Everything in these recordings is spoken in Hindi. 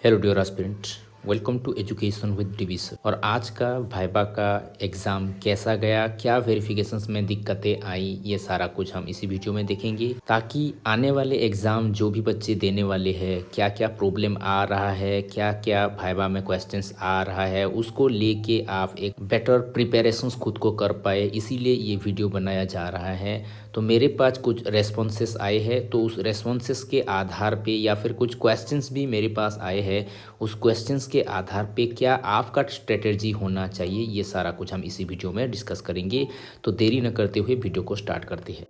Hello dear aspirants, welcome to education with DB sir. और आज का वाइवा का एग्ज़ाम कैसा गया, क्या वेरिफिकेशंस में दिक्कतें आई, ये सारा कुछ हम इसी वीडियो में देखेंगे ताकि आने वाले एग्ज़ाम जो भी बच्चे देने वाले हैं, क्या क्या प्रॉब्लम आ रहा है, क्या क्या वाइवा में क्वेश्चंस आ रहा है, उसको लेके आप एक बेटर प्रिपरेशंस खुद को कर पाए, इसीलिए ये वीडियो बनाया जा रहा है। तो मेरे पास कुछ रेस्पॉन्सेस आए हैं, तो उस रेस्पॉन्सेस के आधार पे या फिर कुछ क्वेश्चंस भी मेरे पास आए हैं, उस क्वेश्चंस के आधार पे क्या आपका स्ट्रेटेजी होना चाहिए, ये सारा कुछ हम इसी वीडियो में डिस्कस करेंगे। तो देरी न करते हुए वीडियो को स्टार्ट करते हैं।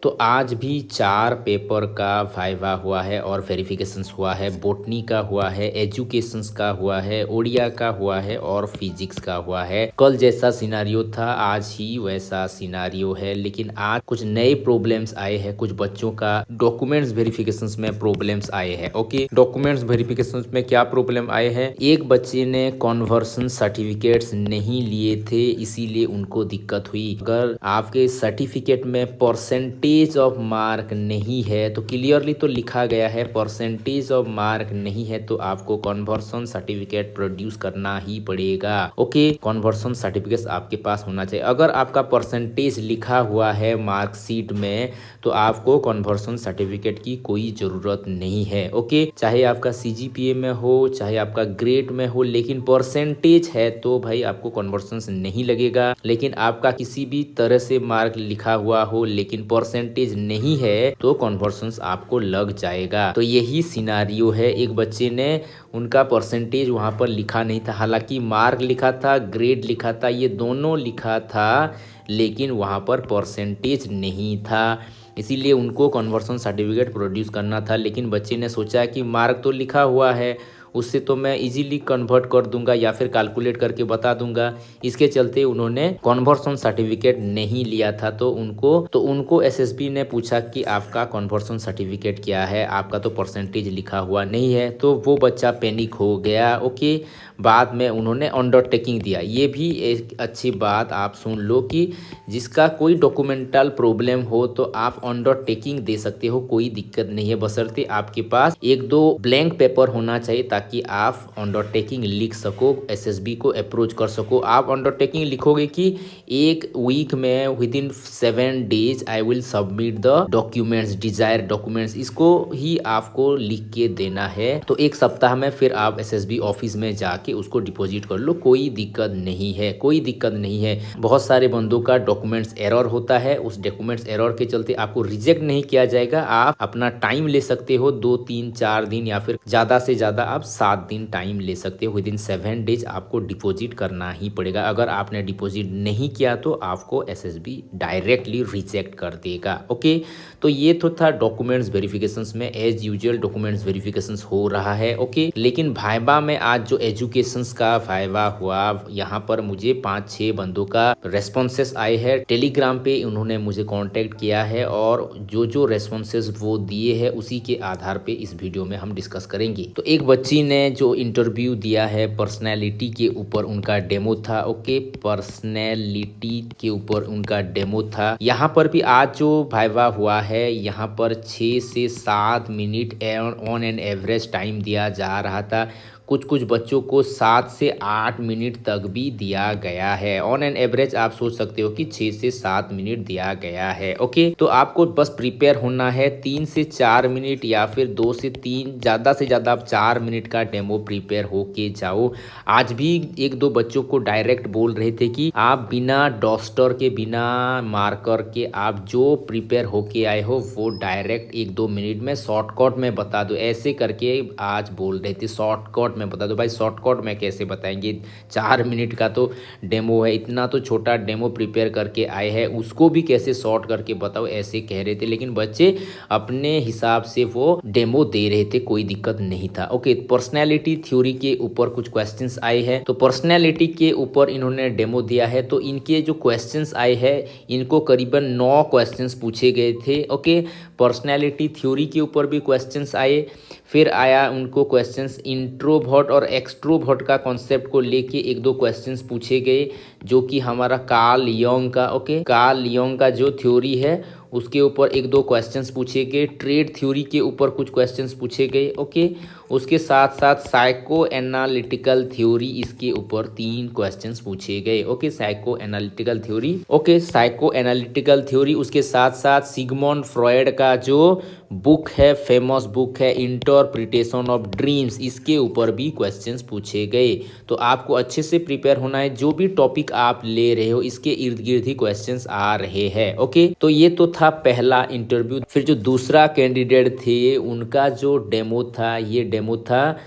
तो आज भी 4 पेपर का वाइवा हुआ है और वेरिफिकेशंस हुआ है। बॉटनी का हुआ है, एजुकेशंस का हुआ है, ओडिया का हुआ है और फिजिक्स का हुआ है। कल जैसा सिनारियो था आज ही वैसा सिनारियो है, लेकिन आज कुछ नए प्रॉब्लम्स आए हैं। कुछ बच्चों का डॉक्यूमेंट्स वेरिफिकेशंस में प्रॉब्लम्स आए हैं। ओके, डॉक्यूमेंट्स वेरिफिकेशंस में क्या प्रॉब्लम आए हैं? एक बच्चे ने कन्वर्सन सर्टिफिकेट्स नहीं लिए थे, इसीलिए उनको दिक्कत हुई। अगर आपके सर्टिफिकेट में परसेंटेज ऑफ मार्क नहीं है, तो क्लियरली तो लिखा गया है परसेंटेज ऑफ मार्क नहीं है, तो आपको कन्वर्सन सर्टिफिकेट प्रोड्यूस करना ही पड़ेगा। ओके, कन्वर्सन सर्टिफिकेट आपके पास होना चाहिए। अगर आपका परसेंटेज लिखा हुआ है मार्कशीट में, तो आपको कन्वर्सन सर्टिफिकेट की कोई जरूरत नहीं है। ओके, चाहे आपका सीजीपीए में हो, चाहे आपका ग्रेड में हो, लेकिन परसेंटेज है तो भाई आपको कन्वर्सन नहीं लगेगा। लेकिन आपका किसी भी तरह से मार्क लिखा हुआ हो लेकिन परसेंटेज नहीं है, तो कन्वर्सन आपको लग जाएगा। तो यही सिनारियो है। एक बच्चे ने उनका परसेंटेज वहां पर लिखा नहीं था, हालांकि मार्क लिखा था, ग्रेड लिखा था, ये दोनों लिखा था, लेकिन वहां पर परसेंटेज नहीं था, इसीलिए उनको कन्वर्सन सर्टिफिकेट प्रोड्यूस करना था। लेकिन बच्चे ने सोचा कि मार्क तो लिखा हुआ है, उससे तो मैं इजीली कन्वर्ट कर दूंगा या फिर कैलकुलेट करके बता दूंगा। इसके चलते उन्होंने कन्वर्सन सर्टिफिकेट नहीं लिया था। तो उनको एसएसबी ने पूछा कि आपका कन्वर्सन सर्टिफिकेट क्या है, आपका तो परसेंटेज लिखा हुआ नहीं है। तो वो बच्चा पैनिक हो गया। ओके, बाद में उन्होंने अंडरटेकिंग दिया। ये भी एक अच्छी बात आप सुन लो कि जिसका कोई डॉक्यूमेंटल प्रॉब्लम हो तो आप अंडरटेकिंग दे सकते हो, कोई दिक्कत नहीं है, बशर्ते आपके पास 1-2 ब्लैंक पेपर होना चाहिए ताकि आप अंडरटेकिंग लिख सको, एसएसबी को अप्रोच कर सको। आप अंडरटेकिंग लिखोगे कि 1 वीक में within 7 days I will submit the documents, desire documents, इसको ही आपको लिख के देना है। तो 1 सप्ताह में फिर आप एसएसबी ऑफिस में जाके उसको डिपॉजिट कर लो, कोई दिक्कत नहीं है, कोई दिक्कत नहीं है। बहुत सारे बंदों का डॉक्यूमेंट्स एरर होता है, उस डॉक्यूमेंट्स एरर के चलते आपको रिजेक्ट नहीं किया जाएगा। आप अपना टाइम ले सकते हो, 2-3-4 दिन या फिर ज्यादा से ज्यादा आप 7 दिन टाइम ले सकते हो। विद इन 7 डेज आपको डिपॉजिट करना ही पड़ेगा। अगर आपने डिपॉजिट नहीं किया तो आपको एसएसबी डायरेक्टली रिजेक्ट कर देगा। ओके, तो ये तो था डॉक्यूमेंट्स वेरिफिकेशंस में। एज यूजुअल डॉक्यूमेंट्स वेरिफिकेशंस हो रहा है। ओके, लेकिन वाइवा में आज जो एजुकेशंस का वाइवा हुआ, यहाँ पर मुझे 5-6 बंदों का रेस्पॉन्सेस आए हैं। टेलीग्राम पे उन्होंने मुझे कांटेक्ट किया है और जो रेस्पॉन्सेस वो दिए हैं उसी के आधार पे इस वीडियो में हम डिस्कस करेंगे। तो एक बच्ची ने जो इंटरव्यू दिया है पर्सनैलिटी के ऊपर उनका डेमो था। ओके, पर्सनैलिटी के ऊपर उनका डेमो था। यहाँ पर भी आज जो वाइवा हुआ है, यहाँ पर 6 से 7 minute on an average time दिया जा रहा था। कुछ बच्चों को 7 से 8 मिनट तक भी दिया गया है। ऑन एन एवरेज आप सोच सकते हो कि 6 से 7 मिनट दिया गया है। ओके, तो आपको बस प्रिपेयर होना है 3 से 4 मिनट या फिर 2 से 3, ज़्यादा से ज़्यादा आप 4 मिनट का डेमो प्रिपेयर होके जाओ। आज भी 1-2 बच्चों को डायरेक्ट बोल रहे थे कि आप बिना डॉस्टर के, बिना मार्कर के आप जो प्रिपेयर होके आए हो वो डायरेक्ट 1-2 मिनट में शॉर्टकट में बता दो, ऐसे करके आज बोल रहे थे। शॉर्टकट में बता दो। भाई शॉर्टकट में कैसे बताएंगे, 4 मिनट का तो डेमो है, इतना तो छोटा डेमो प्रिपेयर करके आए हैं, उसको भी कैसे शॉर्ट करके बताओ, ऐसे कह रहे थे। लेकिन बच्चे अपने हिसाब से वो डेमो दे रहे थे, कोई दिक्कत नहीं था। ओके, पर्सनैलिटी थ्योरी के ऊपर कुछ क्वेश्चंस आए हैं, तो पर्सनैलिटी के ऊपर इन्होंने डेमो दिया है। तो इनके जो क्वेश्चंस आए हैं, इनको करीबन 9 क्वेश्चंस पूछे गए थे। ओके, पर्सनैलिटी थ्योरी के ऊपर भी क्वेश्चंस आए। फिर आया उनको क्वेश्चंस इंट्रोवर्ट और एक्सट्रोवर्ट का कॉन्सेप्ट को लेके 1-2 क्वेश्चंस पूछे गए, जो कि हमारा कार्ल यंग का, ओके, कार्ल यंग का जो थ्योरी है उसके ऊपर एक दो क्वेश्चंस पूछे गए, ट्रेड थ्योरी के ऊपर कुछ क्वेश्चंस पूछे गए। ओके, उसके साथ साथ साइको एनालिटिकल थ्योरी, इसके ऊपर 3 क्वेश्चंस पूछे गए। Okay, psycho analytical theory, okay psycho analytical theory. उसके साथ साथ सिगमंड फ्रॉयड का जो बुक है, फेमस बुक है इंटरप्रिटेशन ऑफ ड्रीम्स, इसके ऊपर भी क्वेश्चंस पूछे गए। तो आपको अच्छे से प्रिपेयर होना है, जो भी टॉपिक आप ले रहे हो इसके इर्द गिर्द ही क्वेश्चंस आ रहे हैं। ओके, तो ये तो था पहला इंटरव्यू। फिर जो दूसरा कैंडिडेट थे उनका जो डेमो था, ये डेमो था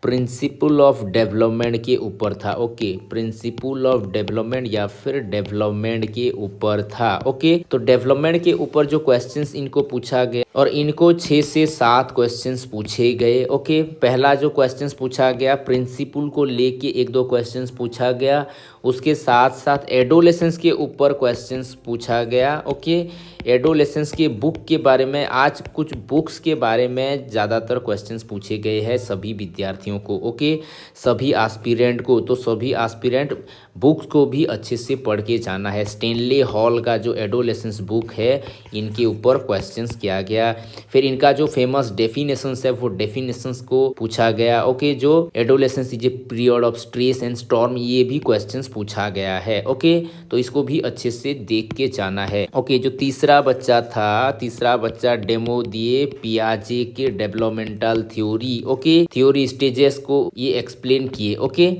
प्रिंसिपल ऑफ डेवलपमेंट के ऊपर था। ओके, प्रिंसिपल ऑफ डेवलपमेंट या फिर डेवलपमेंट के ऊपर था। ओके, तो डेवलपमेंट के ऊपर जो क्वेश्चंस इनको पूछा गया और इनको 6 से 7 क्वेश्चंस पूछे गए। ओके, पहला जो क्वेश्चंस पूछा गया प्रिंसिपल को लेके एक दो क्वेश्चंस पूछा गया। उसके साथ साथ एडोलेसेंस के ऊपर क्वेश्चंस पूछा गया। ओके, एडोलेसेंस के बुक के बारे में, आज कुछ बुक्स के बारे में ज़्यादातर क्वेश्चंस पूछे गए हैं सभी विद्यार्थियों को। ओके, सभी एस्पिरेंट को, तो सभी एस्पिरेंट बुक्स को भी अच्छे से पढ़ के जाना है। स्टेनली हॉल का जो एडोलेसेंस बुक है, इनके ऊपर क्वेश्चंस किया गया। फिर इनका जो फेमस डेफिनेशंस है वो डेफिनेशंस को पूछा गया। ओके, जो adolescence is a period of stress and storm, ये भी क्वेश्चंस पूछा गया है। ओके, तो इसको भी अच्छे से देख के जाना है। ओके, जो तीसरा बच्चा था, तीसरा बच्चा डेमो दिए पियाजे के developmental theory. Okay, theory stages को ये एक्सप्लेन किए। ओके,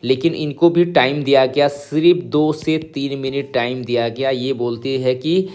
लेकिन इनको भी टाइम दिया गया, सिर्फ 2 से 3 मिनट टाइम दिया गया। ये बोलते हैं कि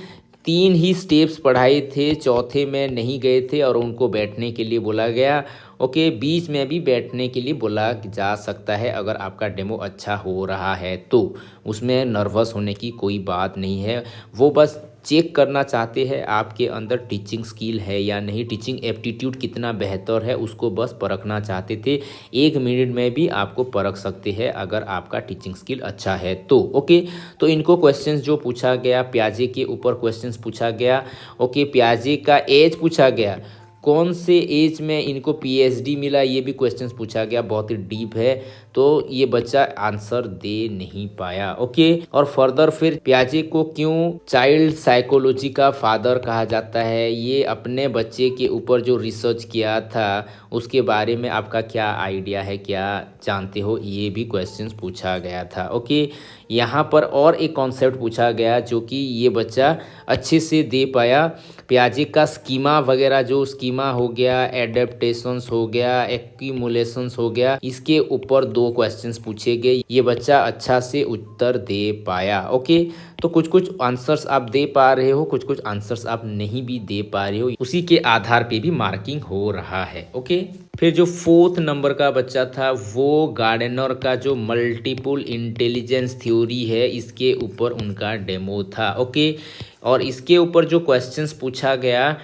3 ही स्टेप्स पढ़ाए थे, चौथे में नहीं गए थे और उनको बैठने के लिए बोला गया। ओके, बीच में भी बैठने के लिए बोला जा सकता है अगर आपका डेमो अच्छा हो रहा है तो। उसमें नर्वस होने की कोई बात नहीं है, वो बस चेक करना चाहते हैं आपके अंदर टीचिंग स्किल है या नहीं, टीचिंग एप्टीट्यूड कितना बेहतर है, उसको बस परखना चाहते थे। 1 मिनट में भी आपको परख सकते हैं अगर आपका टीचिंग स्किल अच्छा है तो। ओके, तो इनको क्वेश्चंस जो पूछा गया, पियाजे के ऊपर क्वेश्चंस पूछा गया। ओके, पियाजे का एज पूछा गया, कौन से एज में इनको पीएचडी मिला, ये भी क्वेश्चंस पूछा गया, बहुत ही डीप है, तो ये बच्चा आंसर दे नहीं पाया। ओके, और फर्दर फिर पियाजे को क्यों चाइल्ड साइकोलॉजी का फादर कहा जाता है, ये अपने बच्चे के ऊपर जो रिसर्च किया था उसके बारे में आपका क्या आइडिया है, क्या जानते हो, ये भी क्वेश्चंस पूछा गया था। ओके, यहाँ पर और एक कॉन्सेप्ट पूछा गया जो कि ये बच्चा अच्छे से दे पाया। पियाजे का स्कीमा वगैरह, जो स्कीमा हो गया, एडेप्टेशंस हो गया, एक्यूमुलेशंस हो गया, इसके ऊपर 2 क्वेश्चंस पूछे गए, ये बच्चा अच्छा से उत्तर दे पाया। ओके, तो कुछ कुछ आंसर्स आप दे पा रहे हो, कुछ कुछ आंसर्स आप नहीं भी दे पा रहे हो, उसी के आधार पे भी मार्किंग हो रहा है। ओके, फिर जो 4th नंबर का बच्चा था वो गार्डनर का जो मल्टीपल इंटेलिजेंस थ्योरी है, इसके ऊपर उनका डेमो था। ओके, और इसके ऊपर जो क्वेश्चंस पूछा गया,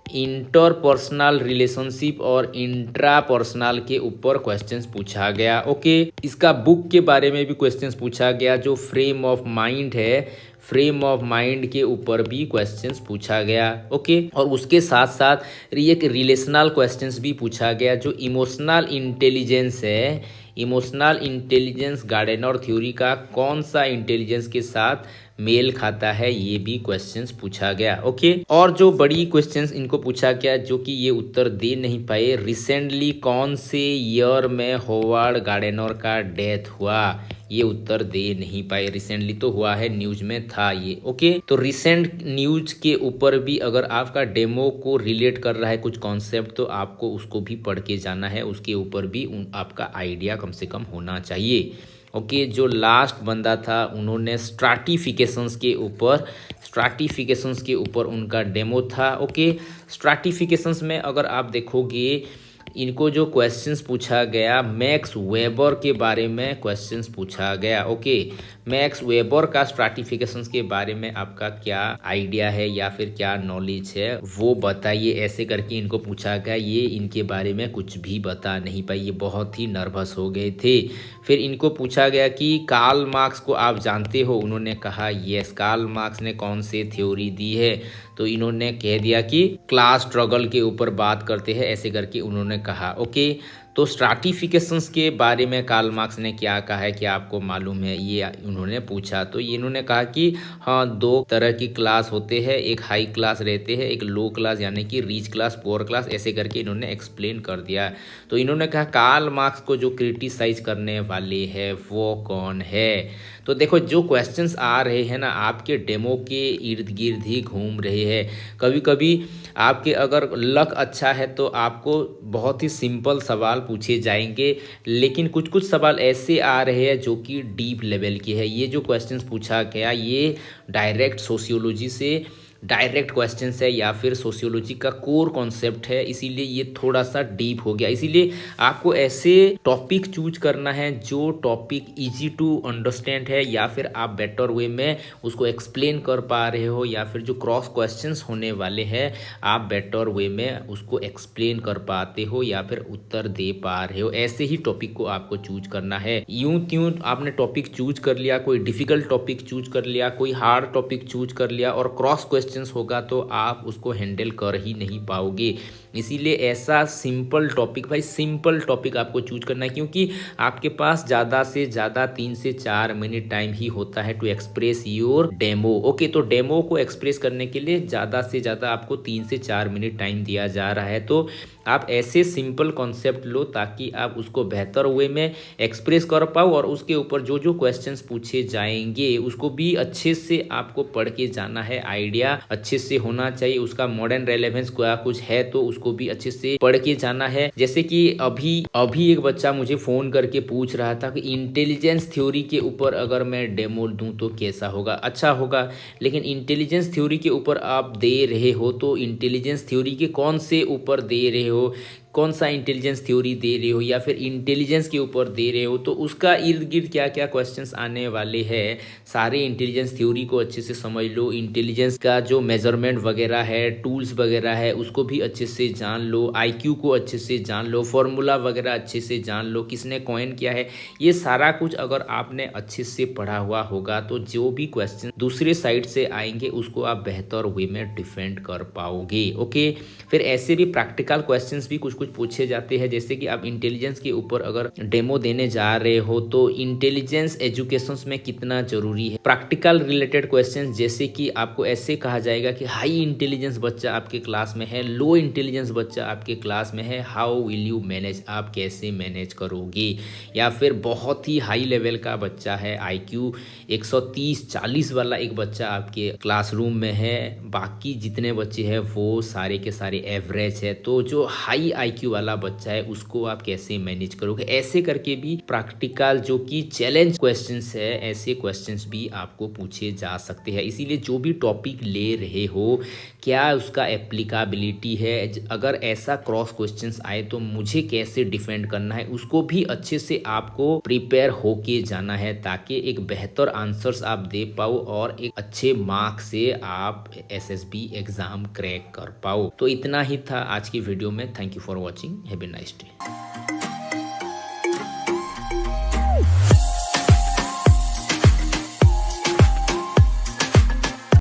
इंटरपर्सनल रिलेशनशिप और इंट्रापर्सनल के ऊपर क्वेश्चंस पूछा गया। ओके, इसका बुक के बारे में भी क्वेश्चंस पूछा गया, जो फ्रेम ऑफ माइंड है, फ्रेम ऑफ माइंड के ऊपर भी क्वेश्चंस पूछा गया। ओके, और उसके साथ साथ एक रिलेशनल क्वेश्चंस भी पूछा गया, जो इमोशनल इंटेलिजेंस है, इमोशनल इंटेलिजेंस गार्डनर थ्योरी का कौन सा इंटेलिजेंस के साथ मेल खाता है, ये भी क्वेश्चंस पूछा गया। ओके, और जो बड़ी क्वेश्चंस इनको पूछा गया जो कि ये उत्तर दे नहीं पाए, रिसेंटली कौन से ईयर में होवार्ड गार्डनर का डेथ हुआ, ये उत्तर दे नहीं पाए। रिसेंटली तो हुआ है, न्यूज में था ये। ओके, तो रिसेंट न्यूज के ऊपर भी अगर आपका डेमो को रिलेट कर रहा है कुछ कॉन्सेप्ट, तो आपको उसको भी पढ़ के जाना है, उसके ऊपर भी आपका आइडिया कम से कम होना चाहिए। ओके, जो लास्ट बंदा था उन्होंने स्ट्रैटिफिकेशंस के ऊपर उनका डेमो था। ओके, स्ट्रैटिफिकेशंस में अगर आप देखोगे, इनको जो क्वेश्चंस पूछा गया, मैक्स वेबर के बारे में क्वेश्चंस पूछा गया। ओके, मैक्स वेबर का स्ट्रैटिफिकेशंस के बारे में आपका क्या आइडिया है या फिर क्या नॉलेज है, वो बताइए, ऐसे करके इनको पूछा गया। ये इनके बारे में कुछ भी बता नहीं पाए, ये बहुत ही नर्वस हो गए थे। फिर इनको पूछा गया कि कार्ल मार्क्स को आप जानते हो, उन्होंने कहा यस। कार्ल मार्क्स ने कौन से थ्योरी दी है, तो इन्होंने कह दिया कि क्लास स्ट्रगल के ऊपर बात करते हैं, ऐसे करके उन्होंने कहा। ओके, तो स्ट्राटिफिकेशंस के बारे में कार्ल मार्क्स ने क्या कहा है, क्या आपको मालूम है, ये उन्होंने पूछा। तो ये इन्होंने कहा कि हाँ, दो तरह की क्लास होते हैं, एक हाई क्लास रहते हैं, एक लो क्लास यानी कि रिच क्लास, पुअर क्लास, ऐसे करके इन्होंने एक्सप्लेन कर दिया। तो इन्होंने कहा कार्ल मार्क्स को जो क्रिटिसाइज करने वाले हैं वो कौन है। तो देखो, जो क्वेश्चंस आ रहे हैं ना आपके डेमो के इर्द गिर्द ही घूम रहे हैं। कभी कभी आपके अगर लक अच्छा है तो आपको बहुत ही सिंपल सवाल पूछे जाएंगे, लेकिन कुछ कुछ सवाल ऐसे आ रहे हैं जो कि डीप लेवल के हैं। ये जो क्वेश्चंस पूछा गया ये डायरेक्ट सोशियोलॉजी से डायरेक्ट क्वेश्चंस है या फिर सोशियोलॉजी का कोर कॉन्सेप्ट है, इसीलिए ये थोड़ा सा डीप हो गया। इसीलिए आपको ऐसे टॉपिक चूज करना है जो टॉपिक इजी टू अंडरस्टैंड है, या फिर आप बेटर वे में उसको एक्सप्लेन कर पा रहे हो, या फिर जो क्रॉस क्वेश्चंस होने वाले हैं आप बेटर वे में उसको एक्सप्लेन कर पाते हो या फिर उत्तर दे पा रहे हो। ऐसे ही टॉपिक को आपको चूज करना है। यूं त्यों आपने टॉपिक चूज कर लिया, कोई डिफिकल्ट टॉपिक चूज कर लिया, कोई हार्ड टॉपिक चूज कर लिया और क्रॉस क्वेश्चंस होगा तो आप उसको हैंडल कर ही नहीं पाओगे। इसीलिए ऐसा सिंपल टॉपिक, भाई सिंपल टॉपिक आपको चूज करना है, क्योंकि आपके पास ज़्यादा से ज़्यादा 3 से 4 मिनट टाइम ही होता है to express your demo. Okay, तो डेमो को एक्सप्रेस करने के लिए ज़्यादा से ज़्यादा आपको 3 से 4 मिनट टाइम दिया जा रहा है। तो आप ऐसे सिंपल कॉन्सेप्ट लो ताकि आप उसको बेहतर वे में एक्सप्रेस कर पाओ, और उसके ऊपर जो जो क्वेश्चंस पूछे जाएंगे उसको भी अच्छे से आपको पढ़ के जाना है। आइडिया अच्छे से होना चाहिए, उसका मॉडर्न रेलेवेंस क्या कुछ है तो उसको भी अच्छे से पढ़ के जाना है। जैसे कि अभी एक बच्चा मुझे फोन करके पूछ रहा था कि इंटेलिजेंस थ्योरी के ऊपर अगर मैं डेमो दूं तो कैसा होगा। अच्छा होगा, लेकिन इंटेलिजेंस थ्योरी के ऊपर आप दे रहे हो तो इंटेलिजेंस थ्योरी के कौन से ऊपर दे रहे हो, कौन सा इंटेलिजेंस थ्योरी दे रहे हो, या फिर इंटेलिजेंस के ऊपर दे रहे हो, तो उसका इर्द गिर्द क्या क्या क्वेश्चंस आने वाले हैं। सारे इंटेलिजेंस थ्योरी को अच्छे से समझ लो, इंटेलिजेंस का जो मेजरमेंट वगैरह है, टूल्स वगैरह है, उसको भी अच्छे से जान लो, आईक्यू को अच्छे से जान लो, फॉर्मूला वगैरह अच्छे से जान लो, किसने कॉइन किया है, ये सारा कुछ अगर आपने अच्छे से पढ़ा हुआ होगा तो जो भी क्वेश्चन दूसरे साइड से आएंगे उसको आप बेहतर वे में डिफेंड कर पाओगे। ओके, फिर ऐसे भी प्रैक्टिकल क्वेश्चंस भी कुछ कुछ पूछे जाते हैं। जैसे कि आप इंटेलिजेंस के ऊपर अगर डेमो देने जा रहे हो तो इंटेलिजेंस एजुकेशन में कितना जरूरी है, प्रैक्टिकल रिलेटेड क्वेश्चंस। जैसे कि आपको ऐसे कहा जाएगा कि हाई इंटेलिजेंस बच्चा आपके क्लास में है, लो इंटेलिजेंस बच्चा आपके क्लास में है, हाउ विल यू मैनेज, आप कैसे मैनेज करोगे। या फिर बहुत ही हाई लेवल का बच्चा है, आईक्यू 130-40 वाला एक बच्चा आपके क्लासरूम में है, बाकी जितने बच्चे हैं वो सारे के सारे एवरेज है, तो जो हाई आईक्यू वाला बच्चा है उसको आप कैसे मैनेज करोगे। ऐसे करके भी प्रैक्टिकल जो कि चैलेंज क्वेश्चंस है, ऐसे क्वेश्चंस भी आपको पूछे जा सकते हैं। इसीलिए जो भी टॉपिक ले रहे हो क्या उसका एप्लीकेबिलिटी है, अगर ऐसा क्रॉस क्वेश्चंस आए तो मुझे कैसे डिफेंड करना है, उसको भी अच्छे से आपको प्रिपेयर होके जाना है ताकि एक बेहतर आंसर्स आप दे पाओ और एक अच्छे मार्क्स से आप एसएसबी एग्जाम क्रैक कर पाओ। तो इतना ही था आज की वीडियो में। Thank you for watching, have a nice day.